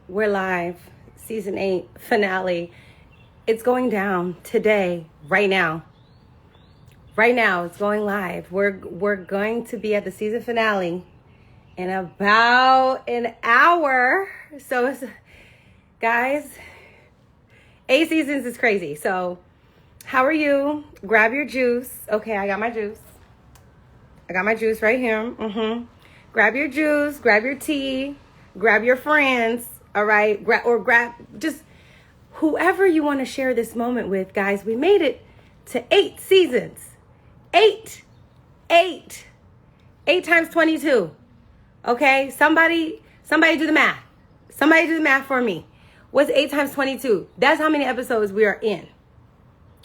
We're live. Season 8 finale. It's going down today, right now. Right now, it's going live. We're going to be at the season finale in about an hour. So, guys, 8 seasons is crazy. So, how are you? Grab your juice. Okay, I got my juice. I got my juice right here. Grab your juice, grab your tea, grab your friends, all right? Grab just whoever you want to share this moment with, guys. We made it to 8 seasons. 8. 8. 8 times 22. Okay? Somebody do the math. Somebody do the math for me. What's 8 times 22? That's how many episodes we are in.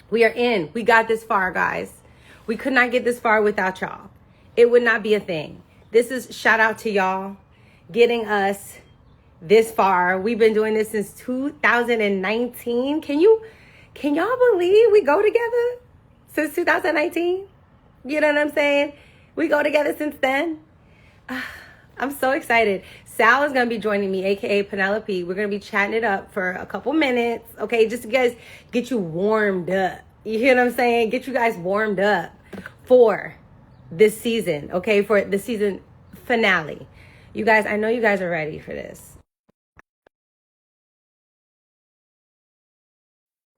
We are in. We got this far, guys. We could not get this far without y'all. It would not be a thing. This is shout out to y'all getting us this far. We've been doing this since 2019. Can y'all believe we go together since 2019? You know what I'm saying? We go together since then. I'm so excited. Sal is going to be joining me, aka Penelope. We're going to be chatting it up for a couple minutes, okay? Just to guys get you warmed up. You hear what I'm saying? Get you guys warmed up for this season, okay? For the season finale. You guys, I know you guys are ready for this.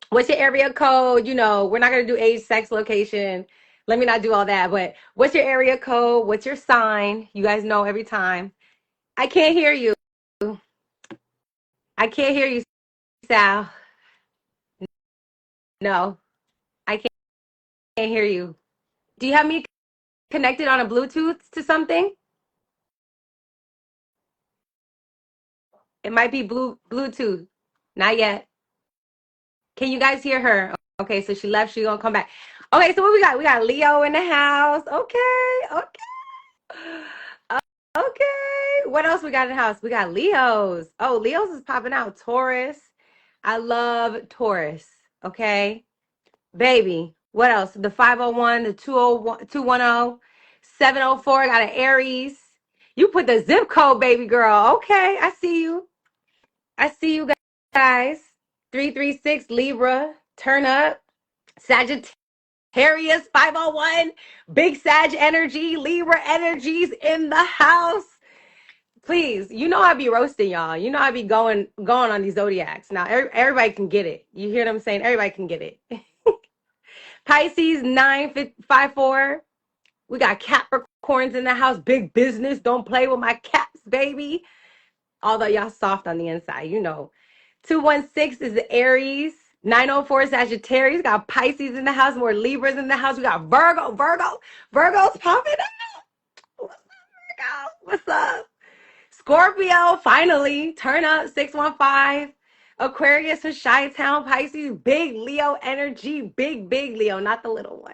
What's your area code? You know, we're not going to do age, sex, location. Let me not do all that. But what's your area code? What's your sign? You guys know every time. I can't hear you. I can't hear you, Sal. No, I can't hear you. Do you have me connected on a Bluetooth to something? It might be Bluetooth. Not yet. Can you guys hear her? Okay, so she left. She's gonna come back. Okay, so what we got? We got Leo in the house. Okay. Okay. What else we got in the house? We got Leos. Oh, Leos is popping out. Taurus. I love Taurus. Okay. Baby. What else? The 501, the 201, 210, 704. Got an Aries. You put the zip code, baby girl. Okay. I see you. I see you guys. 336 Libra. Turn up. Sagittarius 501. Big Sag energy. Libra energies in the house. Please, you know I be roasting y'all. You know I be going on these zodiacs. Now everybody can get it. You hear what I'm saying? Everybody can get it. Pisces 954. We got Capricorns in the house. Big business. Don't play with my caps, baby. Although y'all soft on the inside, you know. 216 is the Aries. 904 Sagittarius. Got Pisces in the house. More Libras in the house. We got Virgo's popping out. What's up, Virgo? What's up? Scorpio, finally, turn up 615. Aquarius for Chi-Town, Pisces, big Leo energy, big Leo, not the little one.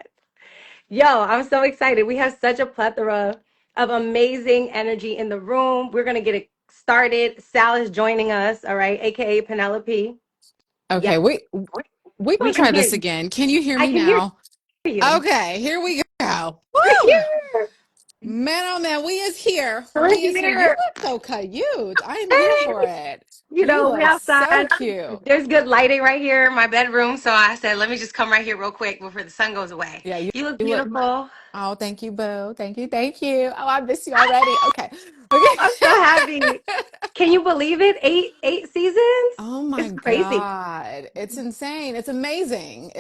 Yo, I'm so excited. We have such a plethora of amazing energy in the room. We're going to get it started. Sal is joining us, all right, aka Penelope. Yeah, Okay, we we gonna can try hear this you. again. Can you hear I me can hear now? you. Okay, here we go. We're Woo! here. Man, oh man, we is here. We're We is here. You here. look so cute. I am here Hey. for it. You You know, we look so outside. cute. There's good lighting right here in my bedroom. So I said, let me just come right here real quick before the sun goes away. Yeah, you, You look you look. beautiful. Oh, thank you, boo. Thank you. Oh, I miss you already. Okay. Okay. I'm so happy. Can you believe it? Eight seasons? Oh my It's crazy. God. It's insane. It's amazing.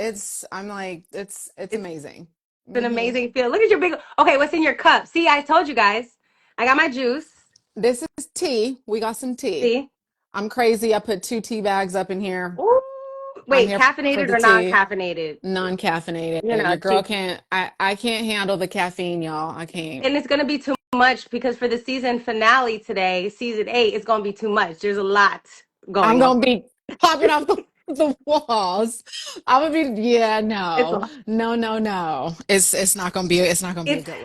I'm like, it's It's amazing. an Hmm. amazing feel. Look at your big. Okay, what's in your cup? See, I told you guys. I got my juice. This is tea. We got some tea. See? I'm crazy. I put 2 tea bags up in here. Ooh. I'm Wait, here for caffeinated the or tea, non-caffeinated? non-caffeinated. You know, Your girl tea. can't, I can't handle the caffeine, y'all. I can't. And it's gonna be too much because for the season finale today, season 8, it's gonna be too much. There's a lot I'm going on. gonna be popping off the walls. I'm gonna be, yeah, It's no, a, no. It's not gonna be a it's good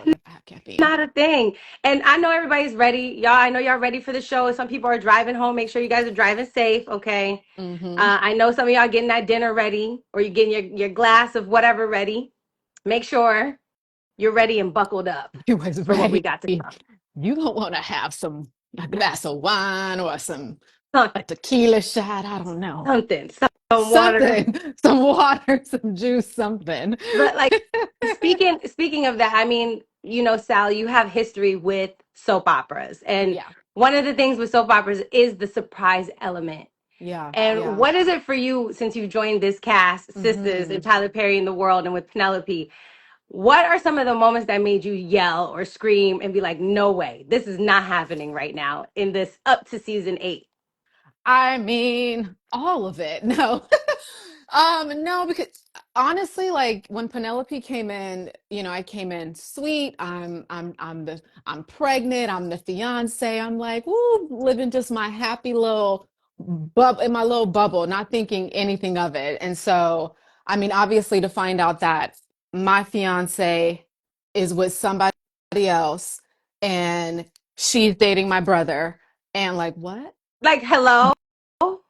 look if I have caffeine. not a thing. And I know everybody's ready. Y'all, I know y'all ready for the show. Some people are driving home. Make sure you guys are driving safe, okay? Mm-hmm. I know some of y'all getting that dinner ready or you're getting your glass of whatever ready. Make sure you're ready and buckled up You was for what we ready. got to come. You don't want to have a glass of wine or some. a tequila shot. I don't know. something, some water. Something, some water, some juice, something. But like speaking of that, I mean, Sal, you have history with soap operas, and Yeah, one of the things with soap operas is the surprise element. yeah, And yeah. what is it for you since you've joined this cast, Sisters and Hmm. Tyler Perry in the World and with Penelope? What are some of the moments that made you yell or scream and be like, no way, this is not happening right now in this up to season 8? I mean, all of it. No. No, because honestly, like when Penelope came in, I came in sweet. I'm pregnant. I'm the fiance. I'm like, woo, living just my happy little bub in my little bubble, not thinking anything of it. And so, I mean, obviously to find out that my fiance is with somebody else and she's dating my brother and like, what? Like, hello?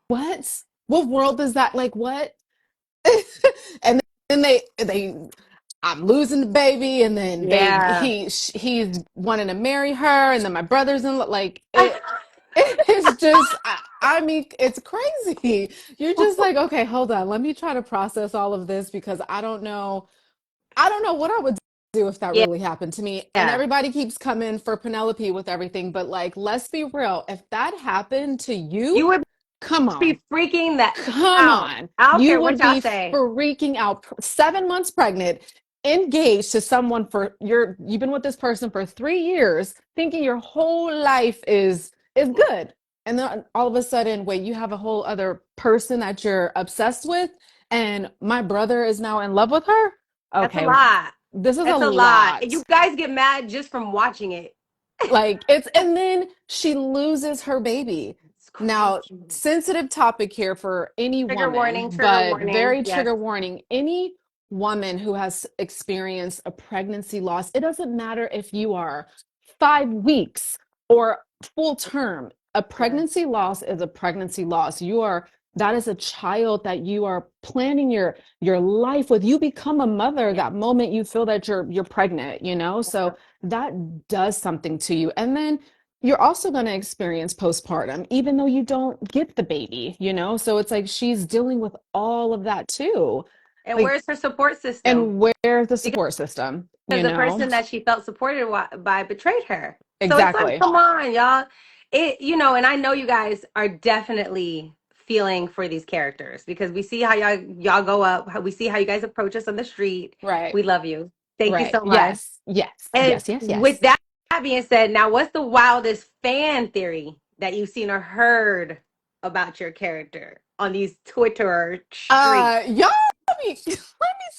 What? What world is that? Like what? And then they I'm losing the baby, and then Yeah. he's wanting to marry her, and then my brother's in like it. It's just I mean it's crazy. You're just like, okay, hold on, let me try to process all of this because I don't know what I would do if that Yeah. really happened to me. And Yeah. everybody keeps coming for Penelope with everything, but like, let's be real. If that happened to You you, would come on. be freaking the Come out. on. I don't You care what would y'all be say. freaking out. 7 months pregnant, engaged to someone for you've been with this person for 3 years, thinking your whole life is good. And then all of a sudden, wait, you have a whole other person that you're obsessed with, and my brother is now in love with her. That's a Okay, lot. this is a That's a lot. And lot. you guys get mad just from watching it. Like it's, and then she loses her baby. It's Now, crazy. sensitive topic here for any Trigger woman, warning, trigger but warning. very Yes. trigger warning. Any woman who has experienced a pregnancy loss, it doesn't matter if you are 5 weeks or full term. A Yes. pregnancy loss is a pregnancy loss. That is a child that you are planning your life with. You become a mother Yes. that moment you feel that you're pregnant. So that does something to you. And then you're also going to experience postpartum, even though you don't get the baby. So it's like she's dealing with all of that too. And Like, where's her support system? and where's the Because support system? the person that she felt supported by betrayed her. So it's like, Exactly. come on, y'all. And I know you guys are definitely feeling for these characters because we see how y'all go up, how we see how you guys approach us on the street. Right. We love you. Thank you Right. so much. Yes. Yes. And Yes. Yes. with Yes. that being said, now what's the wildest fan theory that you've seen or heard about your character on these Twitter streets? Y'all let me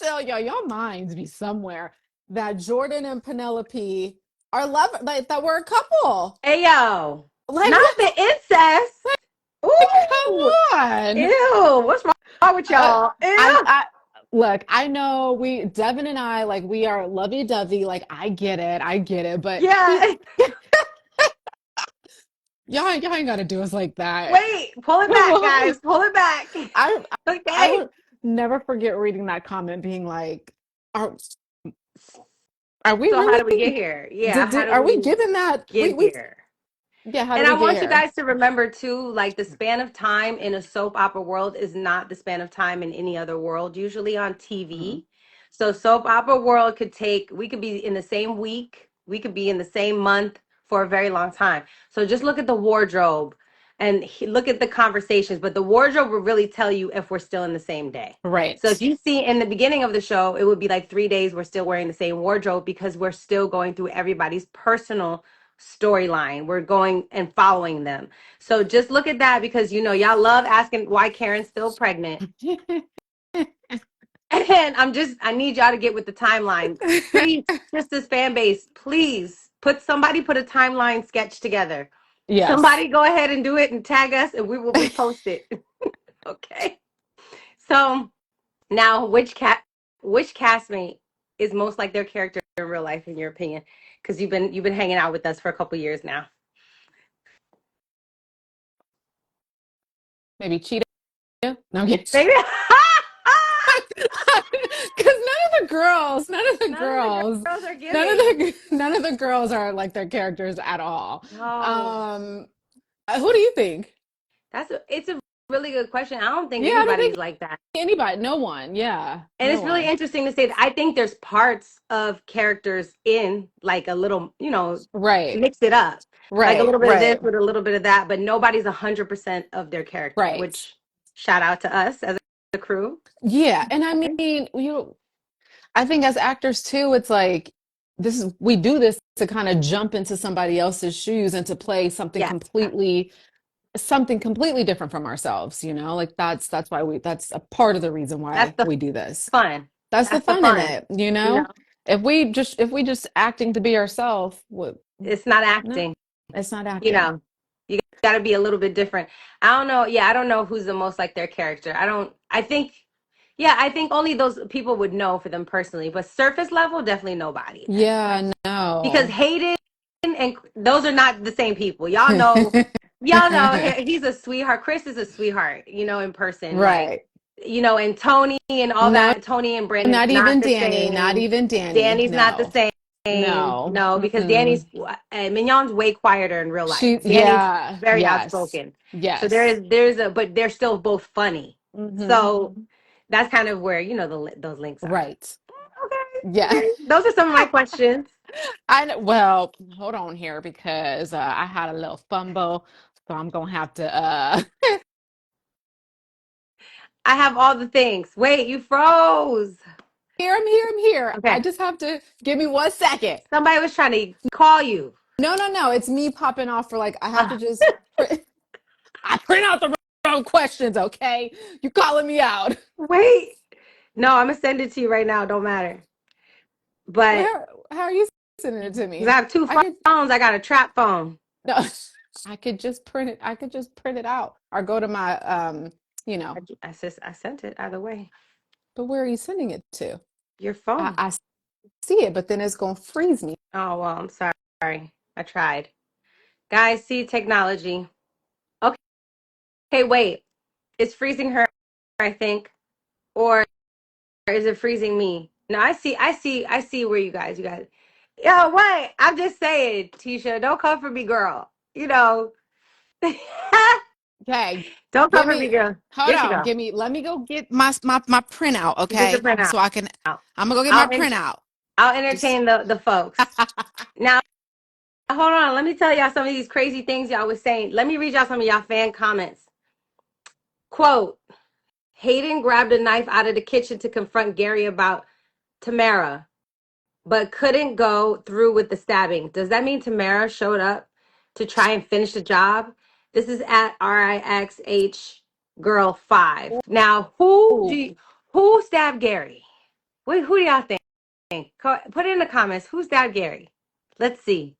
tell y'all minds be somewhere that Jordan and Penelope are love like that we're a couple. Hey yo, Like not what? the incest. Ooh, Come on. ew. What's wrong with Uh, y'all? I, Ew. I look, I know Devin and I, like we are lovey-dovey. Like I get it, but Yeah. y'all ain't gotta do us like that. Wait, pull it back, Well, guys. Pull it back. I I Okay. would never forget reading that comment, being like, "Are are we So how really? do we get here? Yeah, how do Are we we giving that? get We here? yeah. How do And we I get want you here? guys to remember too, like the span of time in a soap opera world is not the span of time in any other world, usually on Mm, TV. So soap opera world we could be in the same week, we could be in the same month for a very long time. So just look at the wardrobe and look at the conversations, but the wardrobe will really tell you if we're still in the same day. So if right. you see in the beginning of the show, it would be like 3 days we're still wearing the same wardrobe because we're still going through everybody's personal storyline. We're going and following them. So just look at that because y'all love asking why Karen's still pregnant. And I need y'all to get with the timeline. Please, just this fan base, please put a timeline sketch together. Yes. Somebody go ahead and do it and tag us and we will repost it. Okay. So now which castmate is most like their character in real life in your opinion? Because you've been hanging out with us for a couple years now. Maybe cheetah. No, I'm kidding. Maybe. Because None of the girls are giving. none of the girls are like their characters at all. No, Um, who do you think? It's a really good question. I don't think Yeah, I don't think anybody's like that. anybody, no one. Yeah, And no it's really one. interesting to say that I think there's parts of characters in like a little, Right, mix it up. Like a right, little bit of this right, with a little bit of that, but nobody's 100% of their character, right. which shout out to us as a crew. Yeah, and I Okay. mean, I think as actors too, it's like we do this to kind of jump into somebody else's shoes and to play Yeah, something completely different from ourselves, you know? Like that's why that's a part of the reason that's why the we do this. fun. That's the That's the fun in fun. it, you You know, know? If we just acting to be ourselves, what it's not no, acting. it's not You acting. know, you got to be a little bit different. I don't know. Yeah, I don't know who's the most like their character. I don't, I think, yeah, I think only those people would know for them personally, but surface level, definitely nobody. Yeah, Because no. Hayden and those are not the same people. Y'all know he's a sweetheart. Chris is a sweetheart, in person. Like, Right. and Tony and all No, that. Tony and Brandon's not not even the Danny, not same. even Danny. Danny's not the No. same. No. No, because Mm-mm. Danny's Mignon's way quieter in real life. Danny's Yeah, very yes. outspoken. So Yes. but they're still both funny. Hmm. So that's kind of where those links are. Right. Okay, Yeah. okay. Those are some of my questions. Well, hold on here because I had a little fumble, so I'm gonna have to I have all the things. Wait, you froze. here, I'm here, I'm here. I Okay. just have to give me 1 second. Somebody was trying to call you. No, no, no. It's me popping off for like I have to Uh, just I print out the wrong questions, okay? You calling me out. wait. No, I'm gonna send it to you right now. Don't matter. But Well, how are you sending it to because I me? have two I could phones, I got a trap phone. no, I could just print it. I could just print it out or go to my you know, I sent it either way. but where are you sending it to? Your phone. I see it, but then it's gonna freeze me. Oh well, I'm sorry. I tried. Guys, see technology. Okay, wait. It's freezing her, I think. Or is it freezing me? No, I see where you guys. Yo, wait. I'm just saying, Tisha, don't come for me, girl. Okay, Don't come give for me, me girl. hold There she on, go. give me let me go get my printout, Get your okay? print So I can out. I'm gonna go get my I'll ent- printout. I'll Just entertain the folks. Now, hold on. Let me tell y'all some of these crazy things y'all was saying. Let me read y'all some of y'all fan comments. Quote, Hayden grabbed a knife out of the kitchen to confront Gary about Tamara, but couldn't go through with the stabbing. Does that mean Tamara showed up to try and finish the job? This is at RIXH Girl 5. Now, ooh, who stabbed Gary? Who do y'all think? Put it in the comments. Who stabbed Gary? Let's see.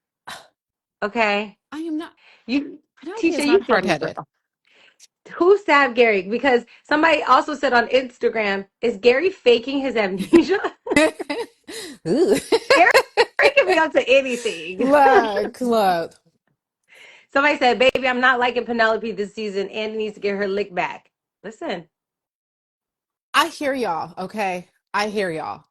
Okay. I am not You, Penelope Tisha, is you not feel me, hard-headed. girl. Who stabbed Gary? Because somebody also said on Instagram, is Gary faking his amnesia? Ooh. Gary can be up to anything. Look. Somebody said, baby, I'm not liking Penelope this season. Andy needs to get her lick back. Listen, I hear y'all, okay? I hear y'all.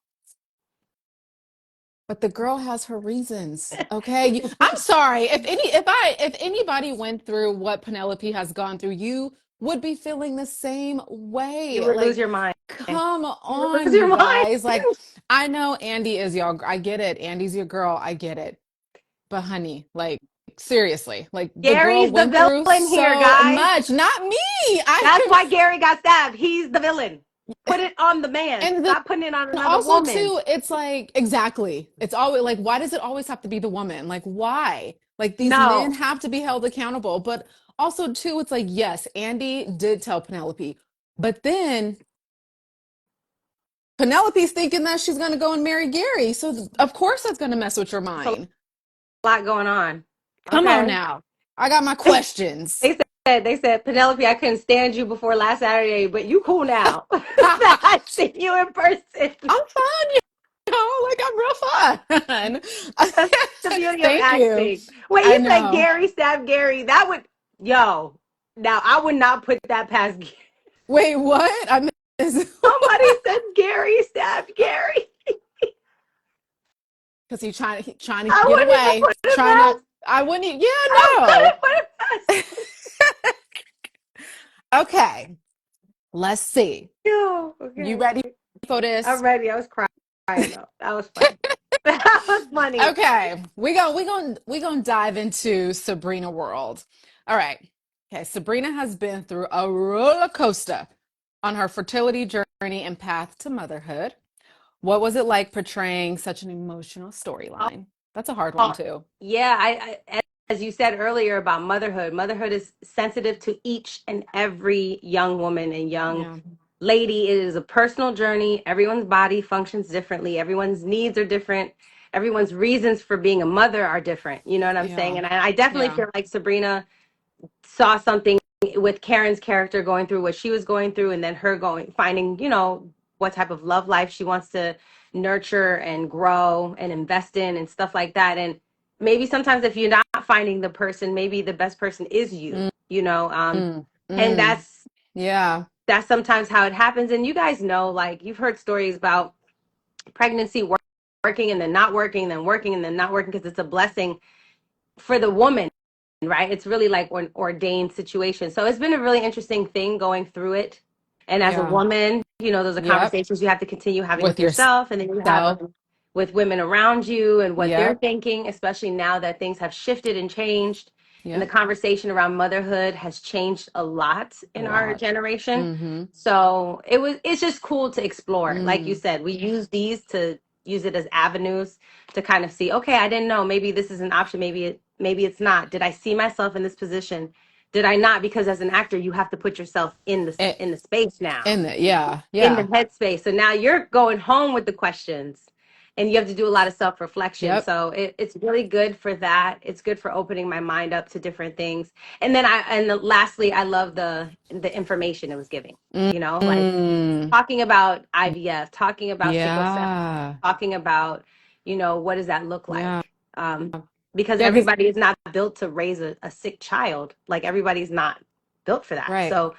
But the girl has her reasons, okay? I'm sorry. If anybody went through what Penelope has gone through, you would be feeling the same you way. would lose Like, your mind. come You would on, lose your you mind. guys. Like, I know Andy is y'all. I get it. Andy's your girl. I get it. But honey, like seriously, like the girl Gary's the went through villain here, so guys. much. Not me. I That's why Gary got stabbed. He's the villain. Put it on the man. and the Stop putting it on And another also woman. too, it's like exactly. It's always like, why does it always have to be the woman? Like, why? Like these men No. have to be held accountable. But also too, it's like, yes, Andy did tell Penelope, but then Penelope's thinking that she's gonna go and marry Gary. So of course that's gonna mess with your It's a mind. lot going on. Come on Okay. now. I got my questions. They said, Penelope, I couldn't stand you before last Saturday, but you cool now. I see you in person. I'm fun, like I'm real fun. That's the beauty of Thank you. acting. When I you said know. Gary stabbed Gary, that would, yo, now I would not put that past Gary. Wait, what? I missed Somebody said Gary stabbed Gary. because he's trying to I get wouldn't even away. put it Trying to past. I wouldn't yeah, I no. wouldn't put it past. Okay, let's see. Yo, You okay. ready for I'm this? ready. I was crying though. That was funny. That was funny. Okay, we gonna dive into Sabrina world. All right. Okay, Sabrina has been through a roller coaster on her fertility journey and path to motherhood. What was it like portraying such an emotional storyline? That's a hard one Oh, too. yeah, as you said earlier about motherhood, motherhood is sensitive to each and every young woman and young Yeah, lady. It is a personal journey. Everyone's body functions differently. Everyone's needs are different. Everyone's reasons for being a mother are different. You know what I'm saying? yeah, And I definitely yeah, feel like Sabrina saw something with Karen's character going through what she was going through, and then her going finding, what type of love life she wants to nurture and grow and invest in and stuff like that. And maybe sometimes if you're not finding the person, maybe the best person is you, mm, mm, and mm, yeah, that's sometimes how it happens. And you guys know, like you've heard stories about pregnancy working and then not working, then working and then not working because it's a blessing for the woman, right? It's really like an ordained situation. So it's been a really interesting thing going through it. And as a yeah, woman, those are yep. conversations you have to continue having With with yourself, and then you have yourself, them with women around you and what they're yep, thinking, especially now that things have shifted and changed. And the yep, conversation around motherhood has changed a lot a in our lot. generation. Mm-hmm. So it's just cool to explore. Like you Mm. said, we use these to use it as avenues to kind of see, okay, I didn't know, maybe this is an option, maybe it's not. Did I see myself in this position? Did I not? Because as an actor, you have to put yourself It, in the space now, in the, yeah, in the yeah, headspace. So now you're going home with the questions, and you have to do a lot of self-reflection. yep. So it's really good for that. It's good for opening my mind up to different things. And then lastly, I love the information it was giving. Mm, Like mm, talking about IVF, talking about sickle cell, yeah, talking about, what does that look yeah, like? Because yeah, because, everybody is not built to raise a sick child. Like everybody's not built for that. right. So,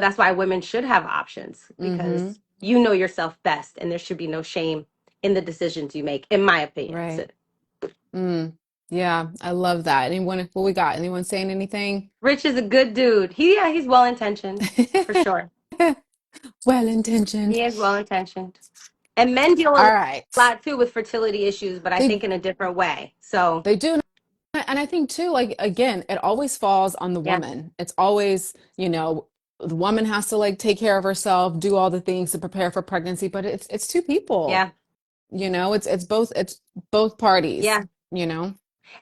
that's why women should have options Mm-hmm. because you know yourself best and there should be no shame in the decisions you make, in my opinion. So, Right. Mm. Yeah, I love that. Anyone, what we got? Anyone saying anything? Rich is a good dude. He's well intentioned for sure. Well intentioned. He is well intentioned. And men deal a All right. lot too with fertility issues, but I They think in a different way. So, they do. And I think too, like again, it always falls on the yeah, woman. It's always, the woman has to like take care of herself, do all the things to prepare for pregnancy, but it's two people. yeah, It's both parties, yeah. you know?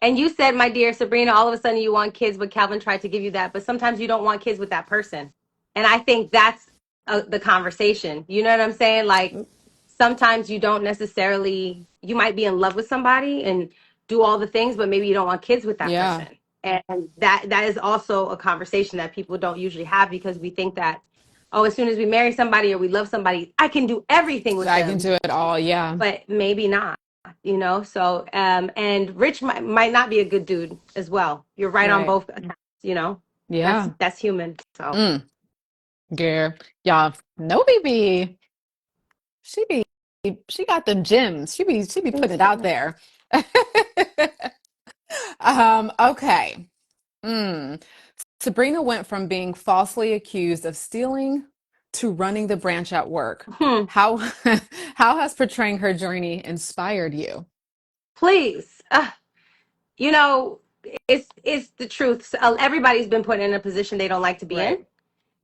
And you said, my dear Sabrina, all of a sudden you want kids, but Calvin tried to give you that. But sometimes you don't want kids with that person. And I think that's the conversation. You know what I'm saying? Like sometimes you don't necessarily, you might be in love with somebody and do all the things, but maybe you don't want kids with that Yeah, person. And that is also a conversation that people don't usually have because we think that, oh, as soon as we marry somebody or we love somebody, I can do everything with I can them, do it all. Yeah. but maybe not. So and Rich might not be a good dude as well. You're right on Right. both accounts. That's Yeah. that's human. So Mm. Yeah. Yeah. No, baby. She be she got them gems. She be putting it out there. Okay. Mm. Sabrina went from being falsely accused of stealing to running the branch at work. hmm, How how has portraying her journey inspired you? please, you know, it's the truth. So, everybody's been put in a position they don't like to be Right. in.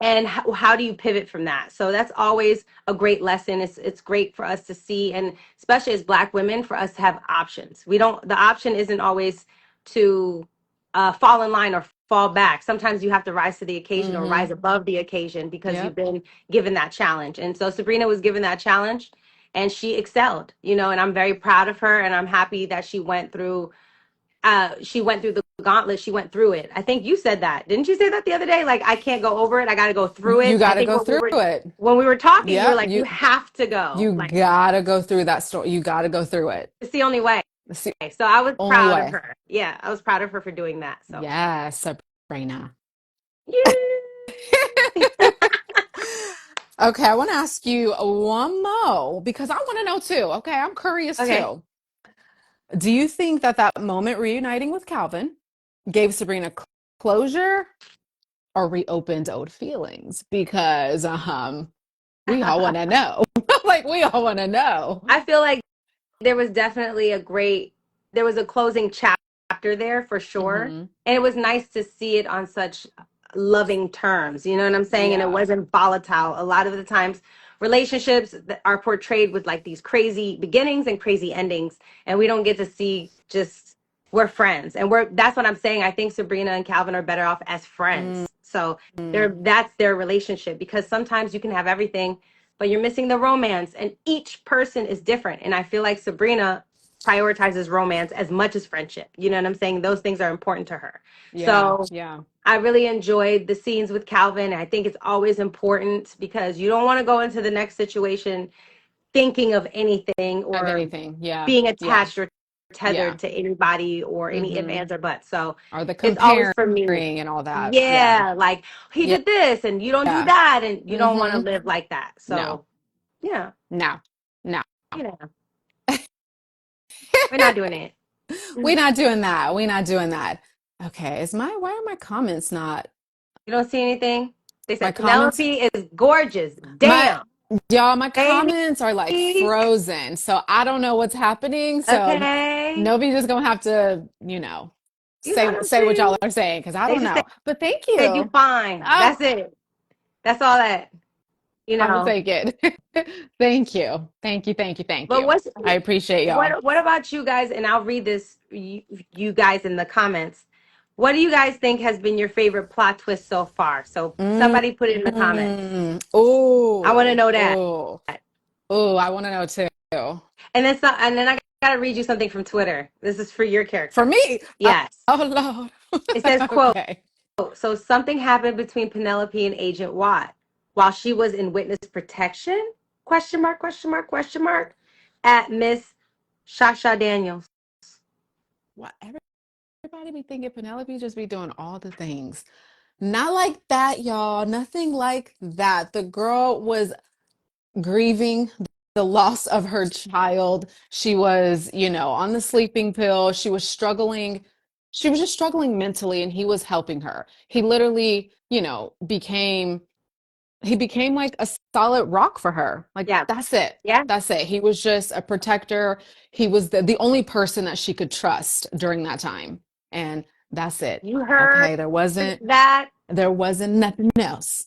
And how do you pivot from that? So that's always a great lesson. It's great for us to see, and especially as Black women, for us to have options. We don't The option isn't always to fall in line or fall back. Sometimes you have to rise to the occasion or Mm-hmm. rise above the occasion because you've Yep. been given that challenge. And so Sabrina was given that challenge and she excelled, and I'm very proud of her, and I'm happy that she went through the gauntlet. She went through it. I think you said that. Didn't you say that the other day? Like, I can't go over it. I got to go through You it. I got to think go through it. when we were talking, you were Yep. like, you have to go. You Like, got to go through that story. You got to go through it. it's the only way. It's the So I was only proud of way. her. Yeah, I was proud of her for doing that. So, Yes, Sabrina. yeah. Okay, I want to ask you one more because I want to know too. Okay, I'm curious Okay. too. Do you think that that moment reuniting with Calvin gave Sabrina closure or reopened old feelings because we all want to know. Like we all want to know. I feel like there was definitely there was a closing chapter there for sure. Hmm. And it was nice to see it on such loving terms. You know what I'm saying? And it Yeah. wasn't volatile. A lot of the times, relationships that are portrayed with like these crazy beginnings and crazy endings. And we don't get to see just we're friends. And that's what I'm saying. I think Sabrina and Calvin are better off as friends. So Mm-hmm. that's their relationship because sometimes you can have everything but you're missing the romance and each person is different and I feel like Sabrina prioritizes romance as much as friendship. You know what I'm saying? Those things are important to her. Yeah. So Yeah. I really enjoyed the scenes with Calvin. I think it's always important because you don't want to go into the next situation thinking of anything Of or anything. Yeah. being Yeah. attached or Yeah. tethered to anybody or any ifs, Mm-hmm. ands, or buts. So Or the it's always comparing for me. and all that. Yeah. Yeah, like he Yeah. did this and you don't do Yeah. that and you don't want to Mm-hmm. live like that. No. So yeah, No. No. you know, we're not doing it. We're You not doing that. We're not doing that. Okay. Why are my comments not don't see anything? They my said comments? Penelope is gorgeous. My Damn, y'all, my baby. comments are like frozen. So I don't know what's happening. So Okay. nobody's just gonna have to, You know what I'm say what y'all saying? are saying because I They don't just know. But thank said you you. fine. Oh, That's it. That's all that, you I'm gonna know. take it. Thank you. Thank you. Thank you. Thank But you. I appreciate y'all. what about you guys? And I'll read this you guys in the comments. What do you guys think has been your favorite plot twist so far? So Mm, somebody put it in the comments. I want to oh, know that. oh, oh, I want to know too. And then I gotta read you something from Twitter. This is for your For character. me, Yes. oh It Lord. says, quote, Okay. so something happened between Penelope and Agent Watt while she was in witness protection? Question mark, question mark, question mark. At Miss Shasha Daniels. What everybody be thinking Penelope just be doing all the things. Not like that, y'all. Nothing like that. The girl was grieving the loss of her child. She was, on the sleeping pill. She was struggling. She was just struggling mentally, and he was helping her. He literally, he became like a solid rock for her. Like Yeah. that's it. Yeah. That's it. He was just a protector. He was the only person that she could trust during that time. And that's it. You heard Okay, that? there wasn't nothing else.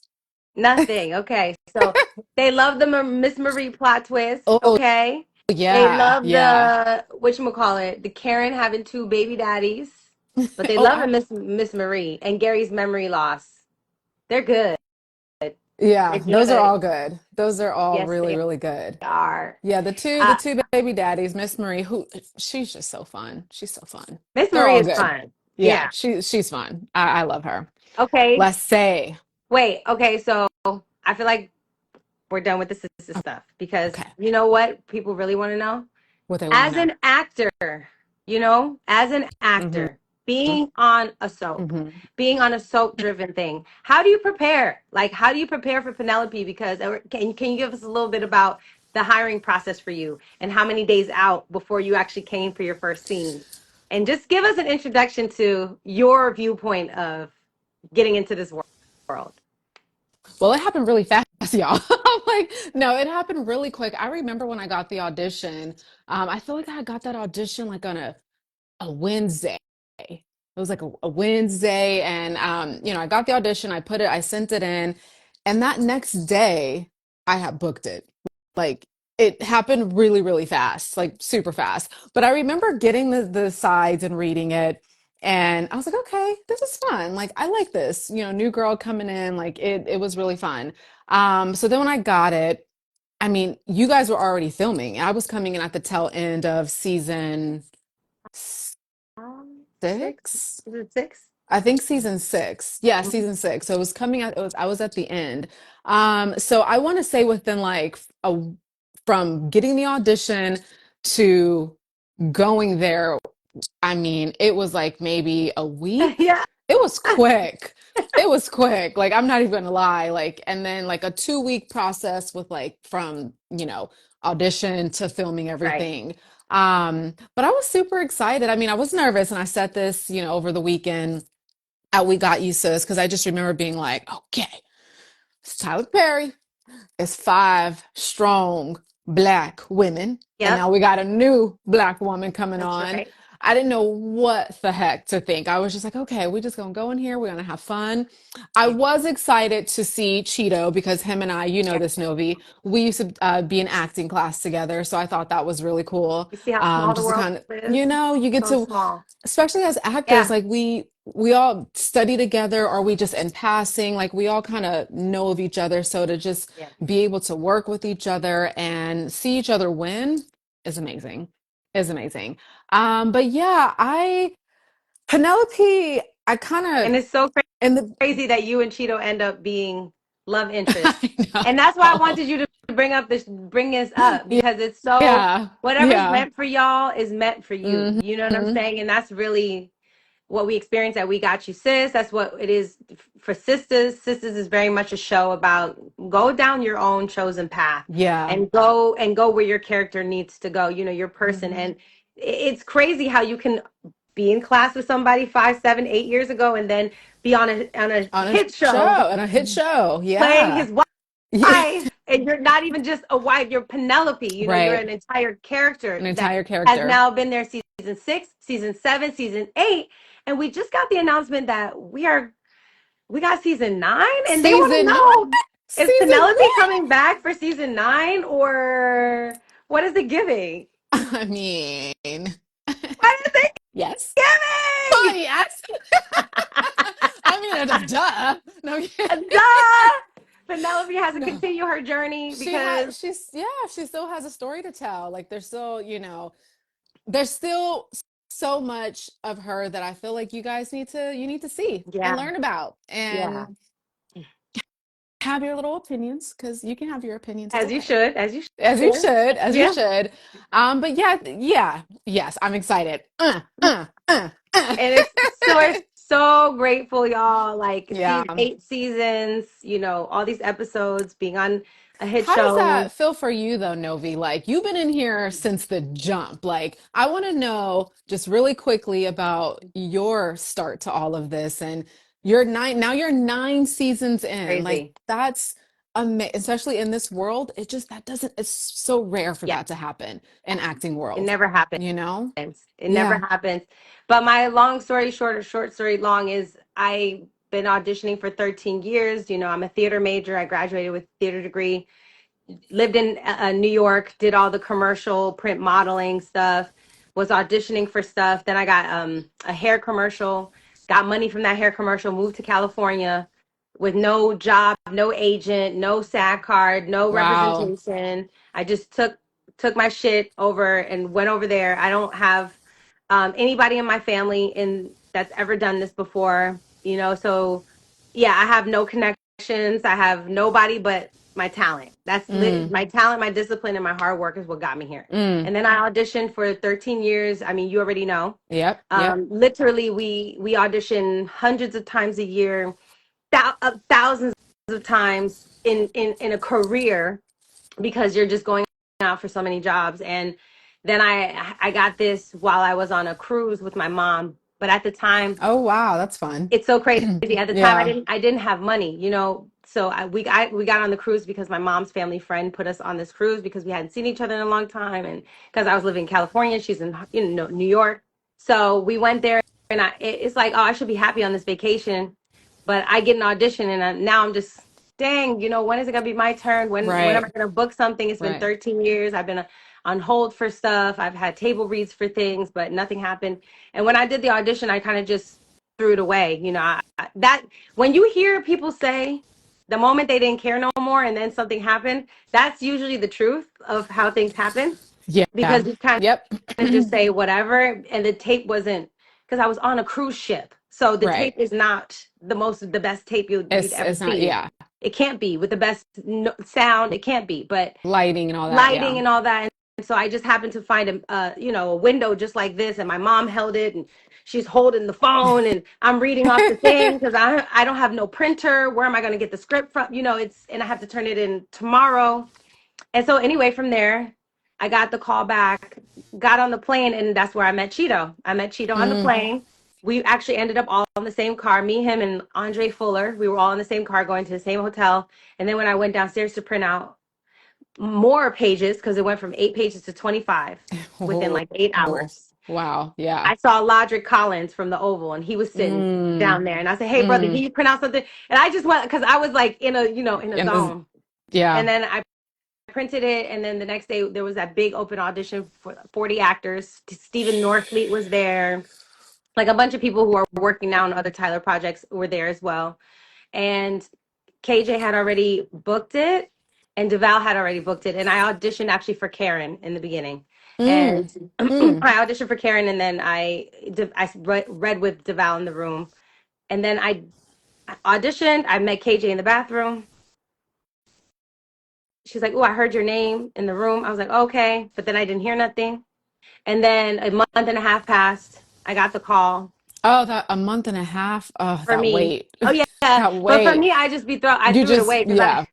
Nothing. Okay. So they love the Miss Marie plot twist. Oh, Okay. They yeah, love yeah. the, whatchamacallit, the Karen having two baby daddies. But they Oh, love the Miss Marie and Gary's memory loss. They're good. yeah, They're those are good. all good. Those are all Yes, really, they really good. are. Yeah, the Uh, two baby daddies, Miss Marie, who she's just so fun. She's so fun. Miss They're Marie all is good. fun. Yeah, Yeah. she's fun. I love her. Okay. Let's say. Wait. Okay. So I feel like we're done with the sister stuff because Okay. you know what people really want to know? What they want to As know. an actor, as an Hmm. actor, being on a soap, Hmm. being on a soap driven thing, how do you prepare? Like, how do you prepare for Penelope? Because can you give us a little bit about the hiring process for you and how many days out before you actually came for your first scene? And just give us an introduction to your viewpoint of getting into this world. Well, it happened really fast, y'all. I'm like, no, it happened really quick. I remember when I got the audition. I feel like I got that audition like on a Wednesday. It was like a Wednesday, and I got the audition. I sent it in, and that next day, I had booked it. Like it happened really, really fast, like super fast. But I remember getting the sides and reading it, and I was like, okay, this is fun. Like I like this, new girl coming in. Like it was really fun. So then when I got it, I mean, you guys were already filming. I was coming in at the tail end of season Six? six. Is it six? I think season six. Yeah, season six. So it was coming out, I was at the end. So I want to say within like from getting the audition to going there, I mean, it was like maybe a week. Yeah. It was quick. It was quick. Like I'm not even gonna lie. Like, and then like a 2 week process with like from, audition to filming Right. everything. But I was super excited. I mean, I was nervous and I said this, over the weekend. at We Got You Sis, because I just remember being like, okay, it's Tyler Perry. It's five strong black women. And Yep, now we got a new black woman coming that's on. right. I didn't know what the heck to think. I was just like, okay, we're just gonna go in here. We're gonna have fun. I Yeah, was excited to see Cheeto because him and I, you know yeah. this, Novi, we used to be in acting class together. So I thought that was really cool. You see how small the Just to world kind of, is? you get So to, small. especially as actors, Yeah, like we all study together, or we just in passing, like we all kind of know of each other. So to just yeah. be able to work with each other and see each other win is amazing. Is amazing. But yeah, I Penelope, I kind And of it's so in the crazy that you and Cheeto end up being love interests. I And that's why I know. wanted you to bring this up Yeah, because it's so yeah, whatever's yeah. meant for y'all is meant for you. You know what I'm Hmm. saying? And that's really what we experience at We Got You Sis. That's what it is for Sisters. Sisters is very much a show about go down your own chosen path Yeah. and go where your character needs to go, you know, your person. Hmm. And it's crazy how you can be in class with somebody 5, 7, 8 years ago and then be on a On a hit show show, on a hit show. playing Yeah. his Yeah. wife, and you're not even just a wife, you're Penelope. You know, you're Right. an entire character An that entire has character. now been there season 6, season 7, season 8. And we just got the announcement that we got season 9, and they want to Season know, is season Penelope coming back for season 9 or what is it giving? I mean, What is it yes. Oh, giving? yes. I mean, duh. No, Duh! Penelope has to no. continue her journey She has, because yeah, she still has a story to tell. Like, there's still so much of her that I feel like you need to see and yeah, learn about yeah. and have your little opinions because you can have your opinions. It's As you okay. should, as you should. As you Yeah. should. But yeah, yes, I'm excited. And it's so grateful, y'all. Like Yeah. 8 seasons, you know, all these episodes, being on a hit How does show. that feel for you though, Novi? Like you've been in here since the jump. Like I want to know just really quickly about your start to all of this and you're 9 seasons in. Like Crazy. that's amazing, especially in this world. It's so rare for Yeah. that to happen in acting It world, never happens. you know? It never Yeah. happens. But my long story short, or short story long, is I've been auditioning for 13 years. You know, I'm a theater major. I graduated with a theater degree, lived in New York, did all the commercial print modeling stuff, was auditioning for stuff. Then I got a hair commercial, got money from that hair commercial, moved to California with no job, no agent, no SAG card, no Wow. representation. I just took my shit over and went over there. I don't have anybody in my family in that's ever done this before, you know. So yeah, I have no connections. I have nobody but my talent. Mm, My talent, my discipline, and my hard work is what got me here. mm. And then I auditioned for 13 years. I mean, you already know. Yep. Yep. Literally, we audition hundreds of times a year, thousands of times in a career because you're just going out for so many jobs. And then I got this while I was on a cruise with my mom. But at the time, Oh wow, that's fun. it's so crazy. At the time, Yeah. I didn't have money, you know. So we got on the cruise because my mom's family friend put us on this cruise because we hadn't seen each other in a long time, and because I was living in California, she's in, you know, New York. So we went there, and it's like, oh, I should be happy on this vacation, but I get an audition, and now I'm just, dang, you know, when is it gonna be my turn? When am I Right. gonna book something? It's been Right. 13 years. I've been on hold for stuff. I've had table reads for things, but nothing happened. And when I did the audition, I kind of just threw it away. You know, that when you hear people say the moment they didn't care no more and then something happened, that's usually the truth of how things happen Yeah. because you kind Yep. of just say whatever. And the tape wasn't, because I was on a cruise ship. So the tape Right. is not the best tape you'd ever It's not, see. yeah. It can't be with the best sound. It can't be, but Lighting and all that. lighting Yeah. and all that. And so I just happened to find you know, a window just like this, and my mom held it, and she's holding the phone, and I'm reading off the thing because I don't have no printer. Where am I going to get the script from? You know, and I have to turn it in tomorrow. And so anyway, from there, I got the call back, got on the plane, and that's where I met Cheeto. I met Cheeto on the Mm, plane. we actually ended up all in the same car. Me, him, and Andre Fuller. We were all in the same car going to the same hotel. And then when I went downstairs to print out more pages, because it went from 8 pages to 25 within Oh, like 8 hours, wow. Yeah. I saw Lodrick Collins from the Oval, and he was sitting Mm, down there. And I said, "Hey, brother, can mm. you print out something?" And I just went because I was like in a in a And this, zone. And yeah. then I printed it, and then the next day there was that big open audition for 40 actors. Stephen Norfleet was there. Like a bunch of people who are working now on other Tyler projects were there as well. And KJ had already booked it, and Deval had already booked it. And I auditioned actually for Karen in the beginning. And Mm, I mm. auditioned for Karen, and then I read with Deval in the room. And then I auditioned. I met KJ in the bathroom. She's like, "Oh, I heard your name in the room." I was like, "Okay," but then I didn't hear nothing. And then a month and a half passed. I got the call Oh, that a month and a half. Oh, for that me. wait. Oh yeah, That but for wait. me, I You threw it just, away because yeah,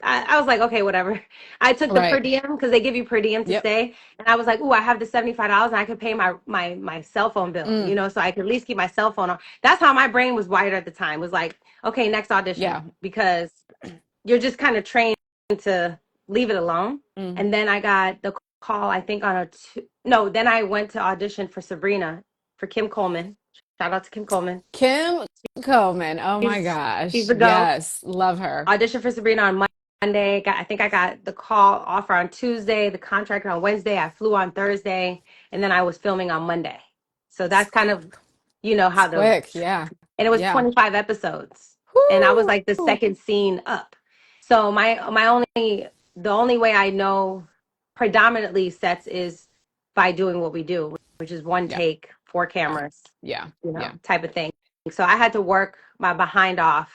I was like, okay, whatever. I took the per right. diem because they give you per diem to Yep. stay, and I was like, oh, I have the $75 and I could pay my cell phone bill, Mm, so I could at least keep my cell phone on. That's how my brain was wired at the time. Was like, okay, next audition yeah. because you're just kind of trained to leave it alone. Mm. And then I got the call, I think on no, then I went to audition for Sabrina for Kim Coleman. Shout out to Kim Coleman. Kim Coleman. Oh my She's gosh. the go. Yes. Love her. Audition for Sabrina on Monday. I think I got the call offer on Tuesday, the contract on Wednesday. I flew on Thursday, and then I was filming on Monday. So that's kind of, It's how quick. Yeah. and it was Yeah. 25 episodes, and I was Whoo. like the second scene up. So the only way I know predominantly sets is by doing what we do, which is one Yeah. take, four cameras, Yeah. Yeah. type of thing. So I had to work my behind off,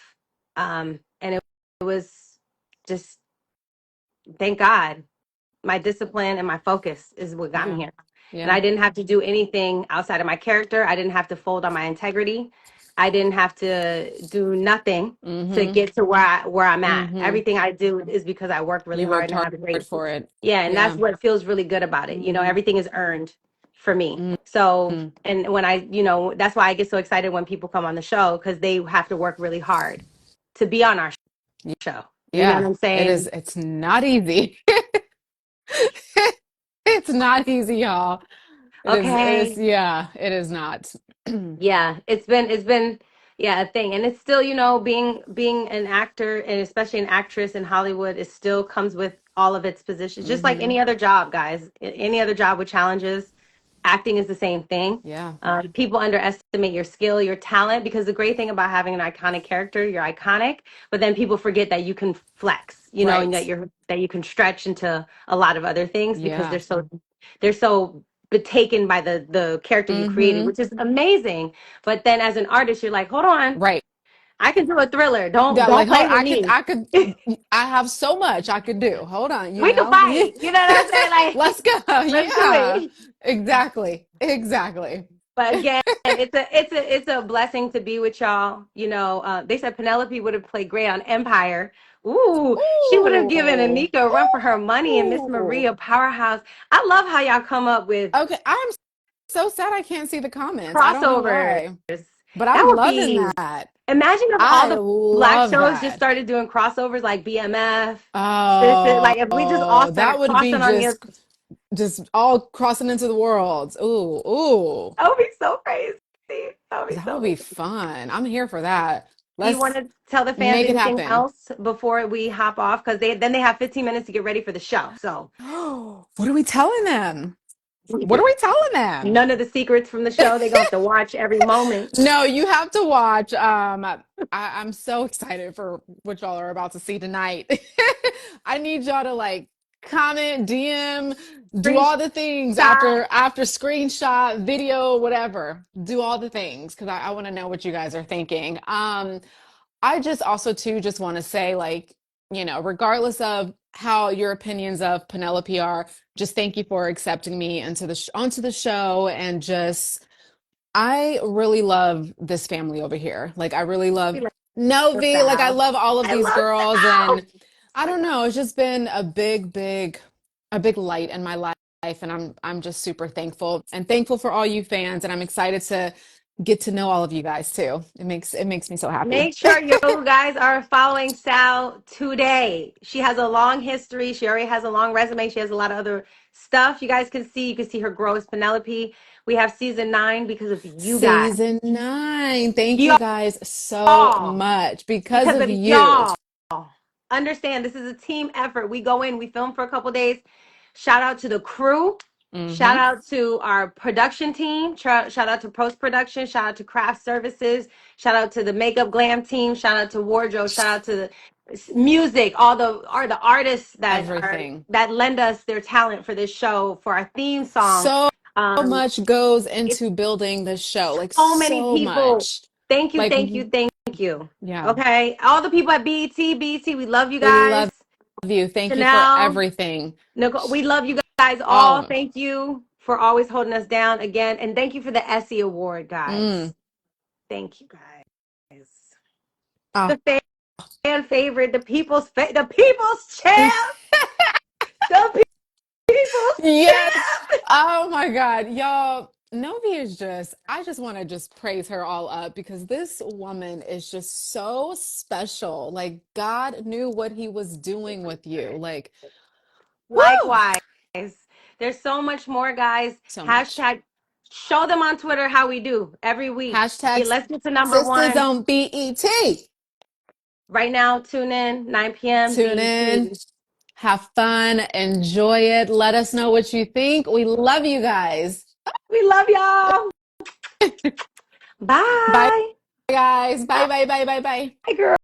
and it was just, thank God, my discipline and my focus is what got me Yeah. here. And Yeah. I didn't have to do anything outside of my character. I didn't have to fold on my integrity. I didn't have to do nothing to Mm-hmm. get to where I'm at. Mm-hmm. Everything I do is because I work really You hard worked and I hard have great, for it. yeah, and that's Yeah. what feels really good about it. Everything is earned for me. So, Mm-hmm. and when that's why I get so excited when people come on the show because they have to work really hard to be on our show. You know what Yeah. I'm It is. saying? It's not easy. It's not easy, y'all. It is, Okay. yeah, it is not. Yeah, it's been yeah, a thing. And it's still, being an actor and especially an actress in Hollywood, it still comes with all of its positions. Just like Hmm. any other job, guys. Any other job with challenges, acting is the same thing. Yeah. People underestimate your skill, your talent, because the great thing about having an iconic character, you're iconic, but then people forget that you can flex, and Right. that you can stretch into a lot of other things because Yeah. they're so taken by the character you created, Hmm. which is amazing. But then as an artist, you're like, hold on, Right. I can do a thriller. Don't Yeah, don't like hold play with me. I have so much I could do. Hold on, We can Yeah. fight. You know what I'm saying? Let's Like, go. let's do Yeah. it. Exactly. Exactly. But again, it's a blessing to be with y'all. They said Penelope would have played great on Empire. Ooh, she would have given Ooh. Anika a run for her money and Miss Ooh. Maria powerhouse. I love how y'all come up with Okay, I'm so sad I can't see the comments. I don't know crossovers. why, but That I'm would loving be that. Imagine if all I the Black love shows just that. started doing crossovers like BMF. Oh, Like if we just all started that would be crossing on the, just all crossing into the worlds. Ooh, ooh. that would be so crazy. That would be That so would be amazing. fun. I'm here for that. Do you want Let's to tell the fans make it anything happen. else before we hop off? Because they have 15 minutes to get ready for the show. So What are we telling them? What are we telling them? none of the secrets from the show. They're gonna have to watch every moment. No, you have to watch. I'm so excited for what y'all are about to see tonight. I need y'all to like comment, DM, do all the things Screenshot. after screenshot, video, whatever. Do all the things because I want to know what you guys are thinking. I just also too just want to say like, regardless of how your opinions of Penelope are, just thank you for accepting me into onto the show and just I really love this family over here. Like I really love We love the Novi. Like I Sal. love all of I these love girls Sal. and I don't know, it's just been a big light in my life and I'm just super thankful and thankful for all you fans and I'm excited to get to know all of you guys too. It makes me so happy. Make sure you guys are following Sal today. She has a long history. She already has a long resume. She has a lot of other stuff you guys can see. You can see her grow as Penelope. We have season 9 because of you guys. Season 9. Thank you Y'all, guys so much because because of of you. y'all. Understand, this is a team effort. We go in, we film for a couple days. Shout out to the crew. Shout Hmm. out to our production team. Shout out to post production. Shout out to craft services. Shout out to the makeup glam team. Shout out to wardrobe. Shout out to the music. All the artists Everything. that lend us their talent for this show, for our theme song. So Um, much goes it's into building this show. Like so many so people. much. Thank you, Like thank you, thank you. yeah. Okay, all the people at BET, we love you We guys. love you. Thank you for Chanel, everything. Nicole, we love you guys All all. of them. Thank you for always holding us down again. And thank you for the Essie Award, guys. Mm. Thank you, guys. Oh. The fan favorite, the people's champ, the people's Yes. champ. Oh my God. Y'all, Novi is just, I just want to just praise her all up because this woman is just so special. Like God knew what he was doing with you. Like, woo, Likewise. There's so much more, guys. so much. Hashtag show them on Twitter how we do every week. Hashtag Let's get to number sisters one. on BET. Right now, tune in, 9 p.m. Tune BET. in, have fun, enjoy it. Let us know what you think. We love you guys. We love y'all. Bye, Bye. guys. Bye, bye, bye, bye, bye. Bye, girl.